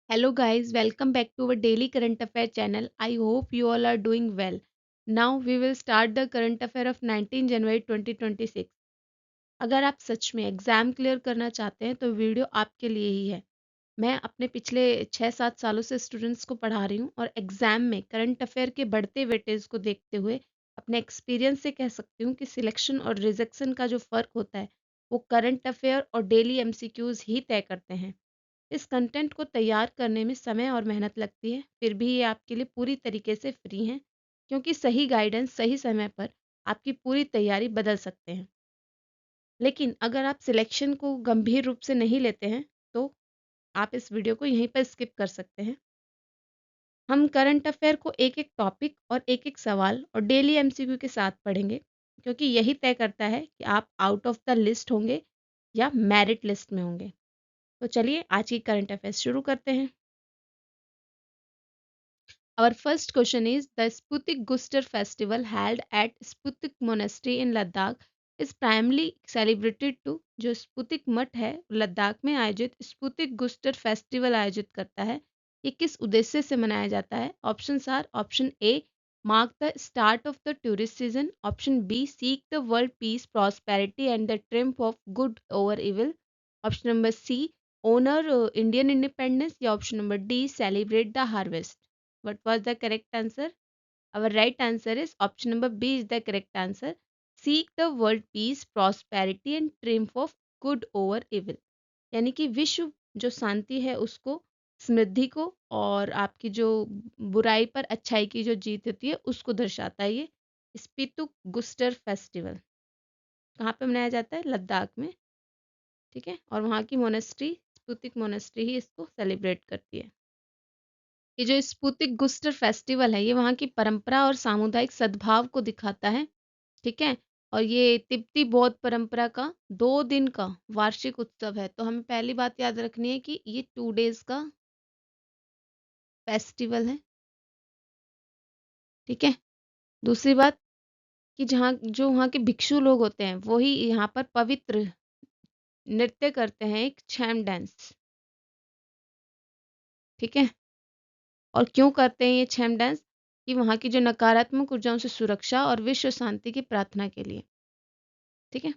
Hello, guys, welcome back to our daily current affair channel. I hope you all are doing well. Now, we will start the current affair of 19 January 2026. अगर आप सच में exam clear करना चाहते हैं तो video आपके लिए ही है। मैं अपने पिछले 6-7 सालों से स्टूडेंट्स को पढ़ा रही हूँ और एग्ज़ाम में करंट अफेयर के बढ़ते वेटेज को देखते हुए अपने एक्सपीरियंस से कह सकती हूँ कि सिलेक्शन और रिजेक्शन का जो फ़र्क होता है वो करंट अफेयर और डेली एमसीक्यूज़ ही तय करते हैं। इस कंटेंट को तैयार करने में समय और मेहनत लगती है, फिर भी ये आपके लिए पूरी तरीके से फ्री हैं, क्योंकि सही गाइडेंस सही समय पर आपकी पूरी तैयारी बदल सकते हैं। लेकिन अगर आप सिलेक्शन को गंभीर रूप से नहीं लेते हैं, तो आप इस वीडियो को यहीं पर स्किप कर सकते हैं। हम करंट अफेयर को एक-एक टॉपिक और एक-एक सवाल और डेली एमसीक्यू के साथ पढ़ेंगे, क्योंकि यही तय करता है कि आप आउट ऑफ द लिस्ट होंगे या मेरिट लिस्ट में होंगे। तो चलिए आज की करंट अफेयर्स शुरू करते हैं। Our first question is the Sputnik Guster festival held at Sputnik Monastery in Ladakh is primarily celebrated to जो स्पुतिक मठ है लद्दाख में आयोजित स्पुतिक गुस्टर फेस्टिवल आयोजित करता है ये किस उद्देश्य से मनाया जाता है options are option A mark the start of the tourist season option B seek the world peace prosperity and the triumph of good over evil option number C honour Indian independence या option number D celebrate the harvest. What was the correct answer? Our right answer is option number B is the correct answer. Seek the world peace, prosperity and triumph of good over evil. यानी कि विश्व जो शांति है उसको समृद्धि को और आपकी जो बुराई पर अच्छाई की जो जीत होती है उसको दर्शाता है ये स्पितुक गुस्टर फेस्टिवल कहाँ पे मनाया जाता है लद्दाख में ठीक है और वहाँ की मोनेस्ट्री स्पुतिक मोनेस्ट्री ही इसको सेलिब्रेट करती है ये जो स्पुतिक गुस्टर फेस्टिवल है ये वहाँ की परंपरा और सामुदायिक सद्भाव को दिखाता है ठीक है और ये तिब्बती बौद्ध परंपरा का 2 दिन का वार्षिक उत्सव है तो हमें पहली बात याद रखनी है कि ये 2 डेज का फेस्टिवल है ठीक है दूसरी बात कि जहाँ जो वहाँ के भिक्षु लोग होते हैं वो ही यहाँ पर पवित्र नृत्य करते हैं एक छैम डांस ठीक है और क्यों करते हैं ये छैम डांस कि वहाँ की जो नकारात्मक ऊर्जाओं से सुरक्षा और विश्व शांति की प्रार्थना के लिए ठीक है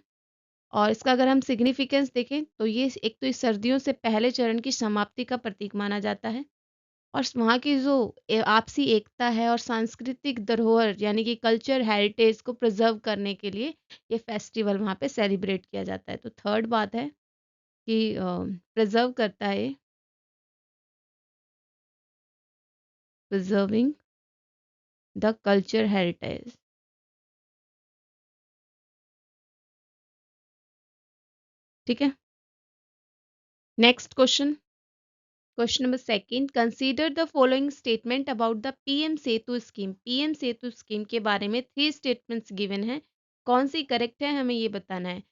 और इसका अगर हम सिग्निफिकेंस देखें तो ये एक तो इस सर्दियों से पहले चरण की समाप्ति का प्रतीक माना जाता है और वहाँ की जो आपसी एकता है और सांस्कृतिक धरोहर यानी कि कल्चर हेरिटेज को प्रिजर्व करने के लिए ये फेस्टिवल वहाँ पे सेलिब्रेट किया जाता है तो थर्ड बात है कि प्रिजर्व करता है प्रिजर्विंग द कल्चर हेरिटेज ठीक है next question question number second consider the following statement about the PM Setu scheme PM Setu scheme के बारे में 3 स्टेटमेंट्स गिवन है कौन सी करेक्ट है हमें ये बताना है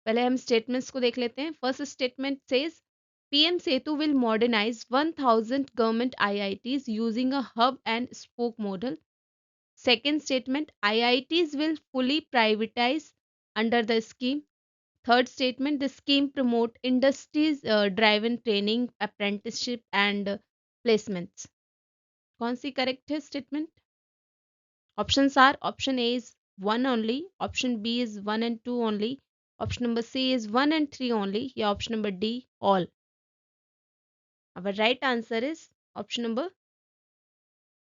पहले हम स्टेटमेंट्स को देख लेते हैं first statement says PM Setu will modernise 1000 government IITs using a hub and spoke model second statement IITs will fully privatise under the scheme Third statement, the scheme promote industries driven training, apprenticeship and placements. कौन सी correct है statement options are option A is 1 only, option B is 1 and 2 only, option number C is 1 and 3 only या option number D all. Our right answer is option number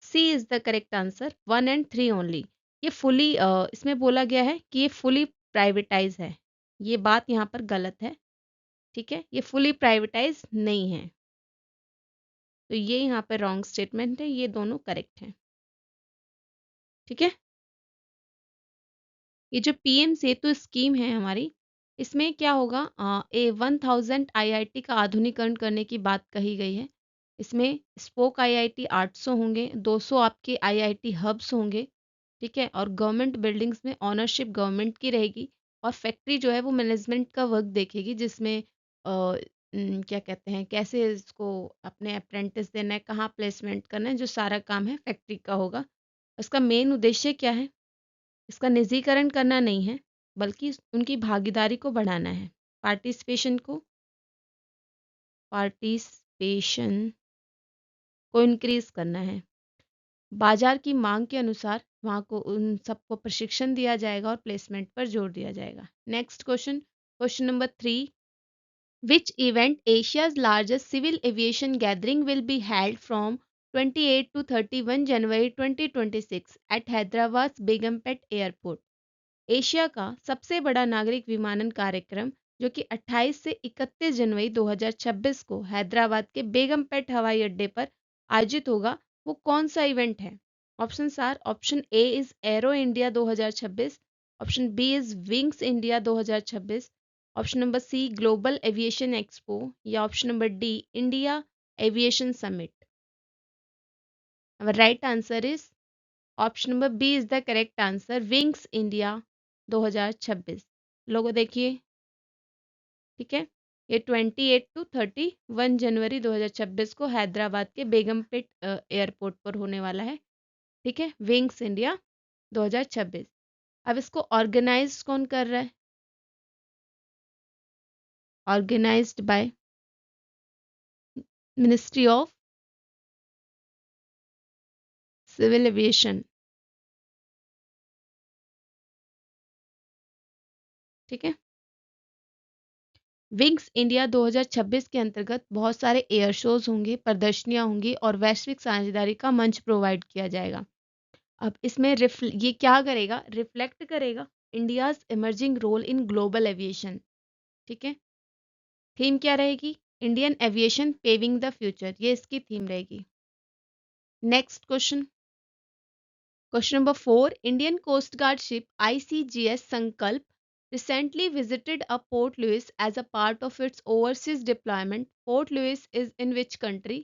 C is the correct answer 1 and 3 only. ये fully इसमें बोला गया है कि ये fully privatise है ये बात यहाँ पर गलत है ठीक है ये फुली प्राइवेटाइज नहीं है तो ये यहाँ पे रॉन्ग स्टेटमेंट है ये दोनों करेक्ट हैं ठीक है ये जो पीएम सेतु स्कीम है हमारी इसमें क्या होगा 1000 आईआईटी का आधुनिकरण करने की बात कही गई है इसमें स्पोक आईआईटी 800 होंगे 200 आपके आईआईटी हब्स होंगे ठीक है और गवर्नमेंट बिल्डिंग्स में ऑनरशिप गवर्नमेंट की रहेगी और फैक्ट्री जो है वो मैनेजमेंट का वर्क देखेगी जिसमें क्या कहते हैं कैसे इसको अपने अप्रेंटिस देना है कहाँ प्लेसमेंट करना है जो सारा काम है फैक्ट्री का होगा इसका मेन उद्देश्य क्या है इसका निजीकरण करना नहीं है बल्कि उनकी भागीदारी को बढ़ाना है पार्टिसिपेशन को पार्टिसिपेशन को इंक्रीज करना है। बाजार की मांग के अनुसार वहाँ को उन सबको प्रशिक्षण दिया जाएगा और प्लेसमेंट पर जोर दिया जाएगा। Next question, question number 3, which event, Asia's largest civil aviation gathering, will be held from 28 to 31 January 2026 at Hyderabad's Begumpet Airport? Asia का सबसे बड़ा नागरिक विमानन कार्यक्रम जो कि 28 से 31 जनवरी 2026 को हैदराबाद के बेगमपेट हवाई अड्डे पर आयोजित होगा, वो कौन सा इवेंट है? Options are, option A is aero India 2026, option B is wings India 2026, option number C global aviation expo, या option number D India aviation summit. Right answer is option number B is the correct answer, wings India 2026। लोगों देखिए, ठीक है, ये 28 to 31 जनवरी 2026 को हैदराबाद के Begumpet airport पर होने वाला है। ठीक है, विंग्स इंडिया 2026। अब इसको ऑर्गेनाइज कौन कर रहा है? Organised by ministry of civil aviation. ठीक है, विंग्स इंडिया 2026 के अंतर्गत बहुत सारे एयर शोज होंगे, प्रदर्शनियां होंगी और वैश्विक साझेदारी का मंच प्रोवाइड किया जाएगा। अब इसमें ये क्या करेगा? रिफ्लेक्ट करेगा India's emerging role in global aviation. ठीक है, थीम क्या रहेगी? Indian aviation paving the future, ये इसकी थीम रहेगी। Next question, question number 4, Indian coast guard ship ICGS Sankalp recently visited a Port Louis as a part of its overseas deployment. Port Louis is in which country?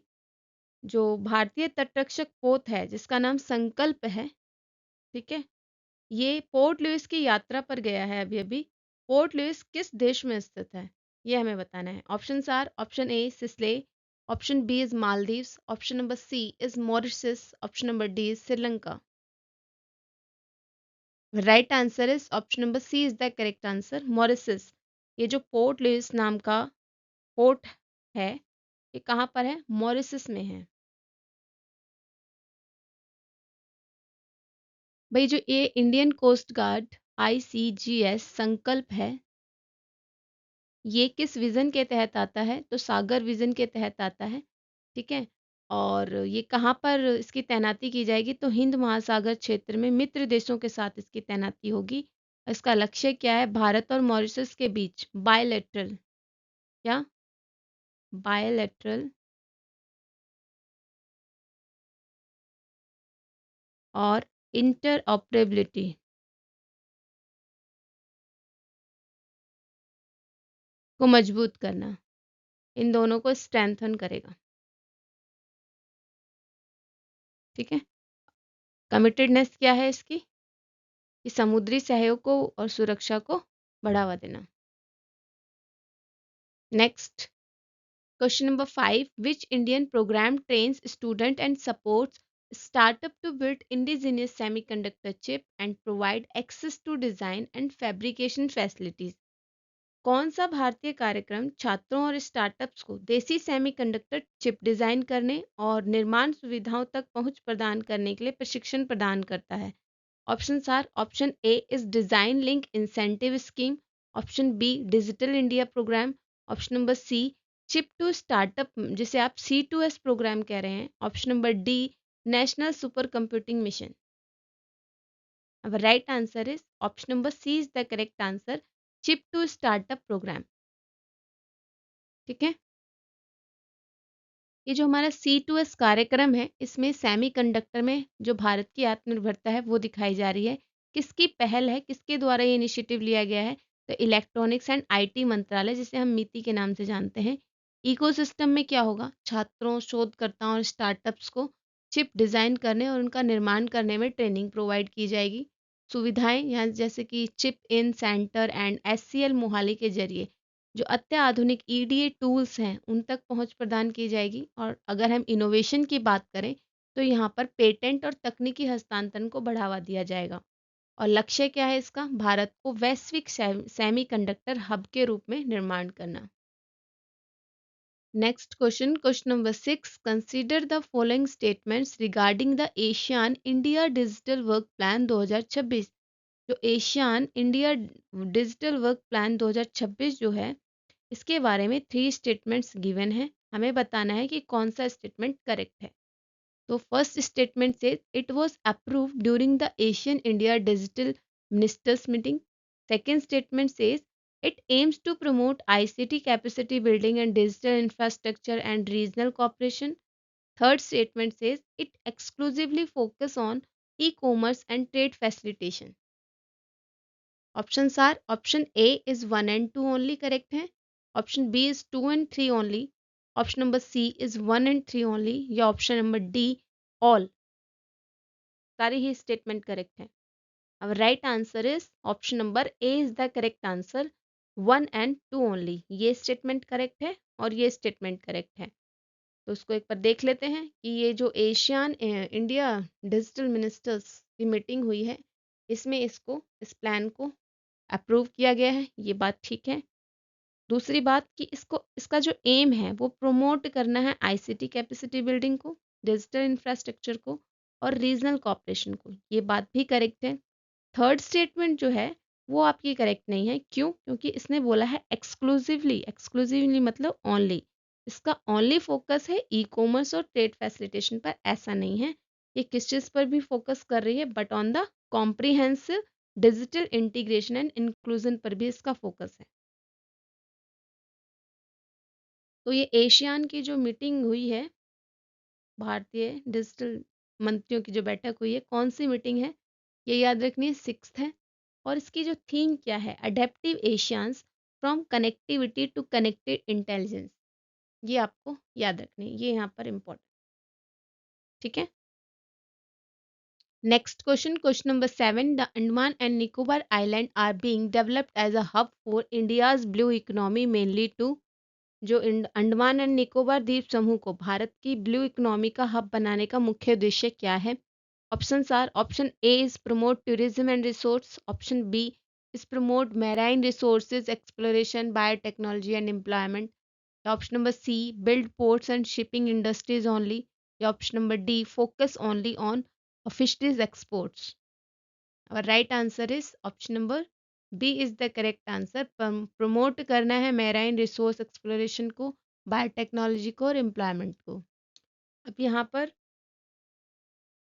जो भारतीय तटरक्षक पोत है जिसका नाम संकल्प है, ठीक है, ये पोर्ट लुइस की यात्रा पर गया है अभी अभी। पोर्ट लुइस किस देश में स्थित है, ये हमें बताना है। Option are, option A Seychelles, option B is Maldives, option number C is Mauritius, option number D is Sri Lanka. Right answer is option number C is the correct answer, Mauritius. ये जो पोर्ट लुइस नाम का port है, ये कहाँ पर है? Mauritius में है। भाई जो ये इंडियन कोस्ट गार्ड ICGS संकल्प है, ये किस विज़न के तहत आता है? तो सागर विज़न के तहत आता है। ठीक है, और ये कहाँ पर इसकी तैनाती की जाएगी? तो हिंद महासागर क्षेत्र में मित्र देशों के साथ इसकी तैनाती होगी। इसका लक्ष्य क्या है? भारत और मॉरिशस के बीच बायलैटरल, क्या? बायलैटरल और इंटरऑपरेबिलिटी को मजबूत करना, इन दोनों को स्ट्रेंथन करेगा। ठीक है, कमिटेडनेस क्या है इसकी? कि समुद्री सहयोग को और सुरक्षा को बढ़ावा देना। Next, question number 5, which Indian programme trains student and supports startup to build indigenous semiconductor chip and provide access to design and fabrication facilities? कौन सा भारतीय कार्यक्रम छात्रों और स्टार्टअप्स को देसी सेमीकंडक्टर चिप डिजाइन करने और निर्माण सुविधाओं तक पहुंच प्रदान करने के लिए प्रशिक्षण प्रदान करता है? Option are, option A is design link incentive scheme, option B digital India programme, option number C chip to startup जिसे आप C2S प्रोग्राम कह रहे हैं, option number D national super computing mission. अब right answer is option number C is the correct answer, chip to startup programme. ठीक है, ये जो हमारा C2S कार्यक्रम है, इसमें सेमीकंडक्टर में जो भारत की आत्मनिर्भरता है वो दिखाई जा रही है। किसकी पहल है, किसके द्वारा ये इनिशिएटिव लिया गया है? तो इलेक्ट्रॉनिक्स एंड IT मंत्रालय, जिसे हम मिति के नाम से जानते हैं। इकोसिस्टम में क्या होगा? छात्रों, शोधकर्ताओं और स्टार्टअप्स को चिप डिज़ाइन करने और उनका निर्माण करने में ट्रेनिंग प्रोवाइड की जाएगी। सुविधाएं यहाँ जैसे कि chip in centre and SCL Mohali के जरिए जो अत्याधुनिक EDA टूल्स हैं उन तक पहुंच प्रदान की जाएगी। और अगर हम इनोवेशन की बात करें तो यहाँ पर पेटेंट और तकनीकी हस्तांतरण को बढ़ावा दिया जाएगा। और लक्ष्य क्या है इसका? भारत को वैश्विक सेमीकंडक्टर हब के रूप में निर्माण करना। Next question, question number 6, consider the following statements regarding the ASEAN India digital work plan 2026। जो ASEAN India digital work plan 2026 जो है, इसके बारे में 3 स्टेटमेंट्स गिवन है। हमें बताना है कि कौन सा स्टेटमेंट करेक्ट है। तो फर्स्ट स्टेटमेंट से it was approved during the Asian India digital ministers meeting. Second statement says it aims to promote ICT capacity building and digital infrastructure and regional cooperation. Third statement says it exclusively focus on e-commerce and trade facilitation. Options are option A is 1 and 2 only correct है, option B is 2 and 3 only, option number C is 1 and 3 only, या option number D all, सारे ही statement correct हैं। Our right answer is option number A is the correct answer, 1 and 2 only। ये statement correct है और ये statement correct है। तो उसको एक बार देख लेते हैं कि ये जो एशियन इंडिया डिजिटल मिनिस्टर्स की मीटिंग हुई है, इसमें इस प्लान को अप्रूव किया गया है, ये बात ठीक है। दूसरी बात कि इसका जो एम है वो प्रमोट करना है आईसीटी कैपेसिटी बिल्डिंग को, डिजिटल इंफ्रास्ट्रक्चर को और रीजनल कॉपरेशन को, ये बात भी करेक्ट है। थर्ड स्टेटमेंट जो है वो आपकी करेक्ट नहीं है। क्यों? क्योंकि इसने बोला है एक्सक्लूसिवली, एक्सक्लूसिवली मतलब ओनली, इसका ओनली फोकस है ई कॉमर्स और ट्रेड फैसिलिटेशन पर, ऐसा नहीं है। ये किस चीज़ पर भी फोकस कर रही है, but on the comprehensive digital integration and inclusion पर भी इसका फोकस है। तो ये एशियान की जो मीटिंग हुई है, भारतीय डिजिटल मंत्रियों की जो बैठक हुई है, कौन सी मीटिंग है ये याद रखनी है, 6th है। और इसकी जो थीम क्या है, adaptive ASEANs from connectivity to connected intelligence, ये आपको याद रखनी है, ये यहाँ पर इम्पोर्टेंट, ठीक है। Next question, question number 7, the Andaman and Nicobar island are being developed as a hub for India's blue economy mainly to. जो अंडमान एंड निकोबार द्वीप समूह को भारत की ब्लू इकोनॉमी का हब बनाने का मुख्य उद्देश्य क्या है? Options are option A is promote tourism and resource, option B is promote marine resources exploration biotechnology and employment, option number C build ports and shipping industries only, या option number D focus only on fisheries exports. और right answer is option number B is the correct answer. Promote करना है marine resource exploration को, biotechnology को और employment को। अब यहाँ पर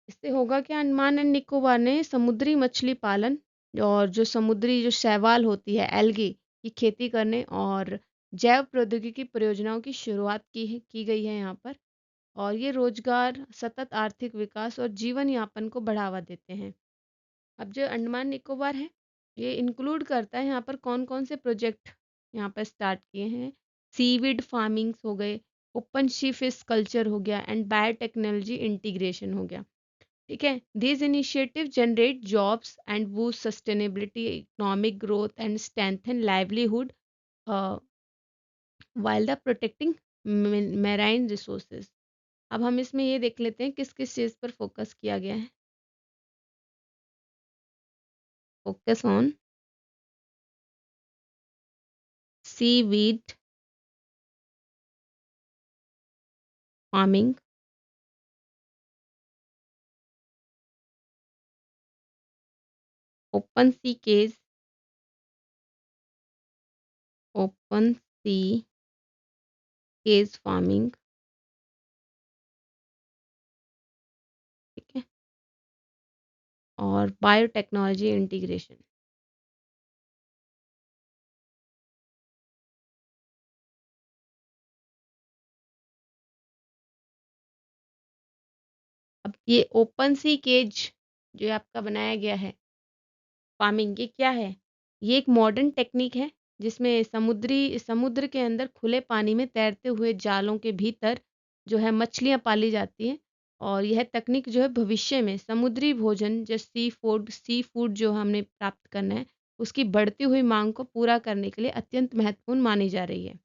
इससे होगा क्या, अंडमान एंड निकोबार ने समुद्री मछली पालन और जो समुद्री जो शैवाल होती है एल्गी की खेती करने और जैव प्रौद्योगिकी परियोजनाओं की शुरुआत की गई है यहाँ पर। और ये रोजगार, सतत आर्थिक विकास और जीवन यापन को बढ़ावा देते हैं। अब जो अंडमान निकोबार है, ये इंक्लूड करता है यहाँ पर कौन कौन से प्रोजेक्ट यहाँ पर स्टार्ट किए हैं। सीविड फार्मिंग्स हो गए, ओपन सी फिश कल्चर हो गया एंड बायोटेक्नोलॉजी इंटीग्रेशन हो गया, ठीक है। These initiative generate jobs and boost sustainability, economic growth and strengthen livelihood while the protecting marine resources. अब हम इसमें ये देख लेते हैं किस किस चीज़ पर फोकस किया गया है। Focus on seaweed farming, open sea cage, open sea cage farming, ठीक है, और बायोटेक्नोलॉजी इंटीग्रेशन। अब ये ओपन सी केज जो आपका बनाया गया है फार्मिंग, ये क्या है? ये एक मॉडर्न टेक्निक है जिसमें समुद्र के अंदर खुले पानी में तैरते हुए जालों के भीतर जो है मछलियाँ पाली जाती हैं। और यह तकनीक जो है भविष्य में समुद्री भोजन जैसे सी फूड जो हमने प्राप्त करना है, उसकी बढ़ती हुई मांग को पूरा करने के लिए अत्यंत महत्वपूर्ण मानी जा रही है।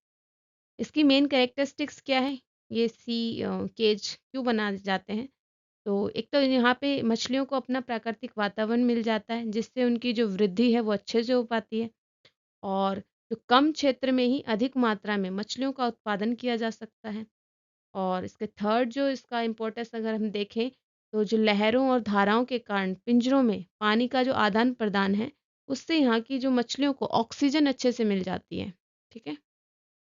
इसकी मेन कैरेक्टरिस्टिक्स क्या है? ये केज क्यों बनाए जाते हैं? तो एक तो यहाँ पे मछलियों को अपना प्राकृतिक वातावरण मिल जाता है जिससे उनकी जो वृद्धि है वो अच्छे से हो पाती है। और तो कम क्षेत्र में ही अधिक मात्रा में मछलियों का उत्पादन किया जा सकता है। और इसके थर्ड जो इसका इम्पोर्टेंस अगर हम देखें, तो जो लहरों और धाराओं के कारण पिंजरों में पानी का जो आदान-प्रदान है, उससे यहाँ की जो मछलियों को ऑक्सीजन अच्छे से मिल जाती है, ठीक है?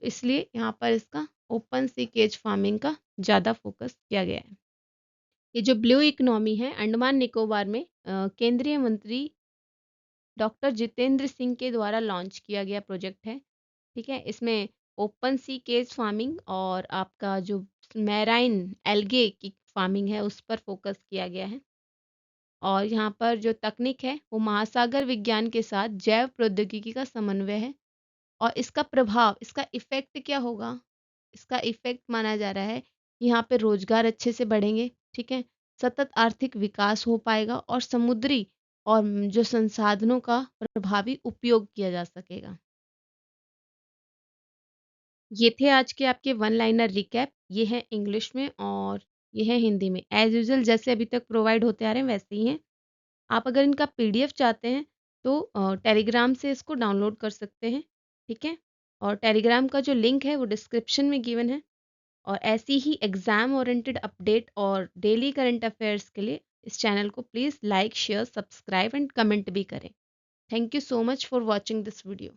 इसलिए यहाँ पर इसका ओपन सी केज फार्मिंग का ज़्यादा फ़ोकस किया गया है। ये जो ब्लू इकोनॉमी है, अंडमान निकोबार में केंद्रीय मंत्री डॉक्टर जितेंद्र सिंह के द्वारा लॉन्च किया गया प्रोजेक्ट है, ठीक है? इसमें ओपन सी केज फार्मिंग और आपका जो मैराइन एल्गे की फार्मिंग है, उस पर फ़ोकस किया गया है। और यहाँ पर जो तकनीक है, वो महासागर विज्ञान के साथ जैव प्रौद्योगिकी का समन्वय है। और इसका प्रभाव, इसका इफ़ेक्ट क्या होगा? इसका इफ़ेक्ट माना जा रहा है कि यहाँ पे रोज़गार अच्छे से बढ़ेंगे, ठीक है? सतत आर्थिक विकास हो पाएगा और समुद्री और जो संसाधनों का प्रभावी उपयोग किया जा सकेगा। ये थे आज के आपके वन लाइनर रिकैप। ये है इंग्लिश में और ये है हिंदी में। एज़ यूजुअल जैसे अभी तक प्रोवाइड होते आ रहे हैं वैसे ही हैं। आप अगर इनका पीडीएफ चाहते हैं तो टेलीग्राम से इसको डाउनलोड कर सकते हैं, ठीक है? और टेलीग्राम का जो लिंक है वो डिस्क्रिप्शन में गिवन है। और ऐसी ही एग्ज़ाम ओरिएंटेड अपडेट और डेली करंट अफेयर्स के लिए इस चैनल को please like, share, subscribe and comment भी करें। Thank you so much for watching this video.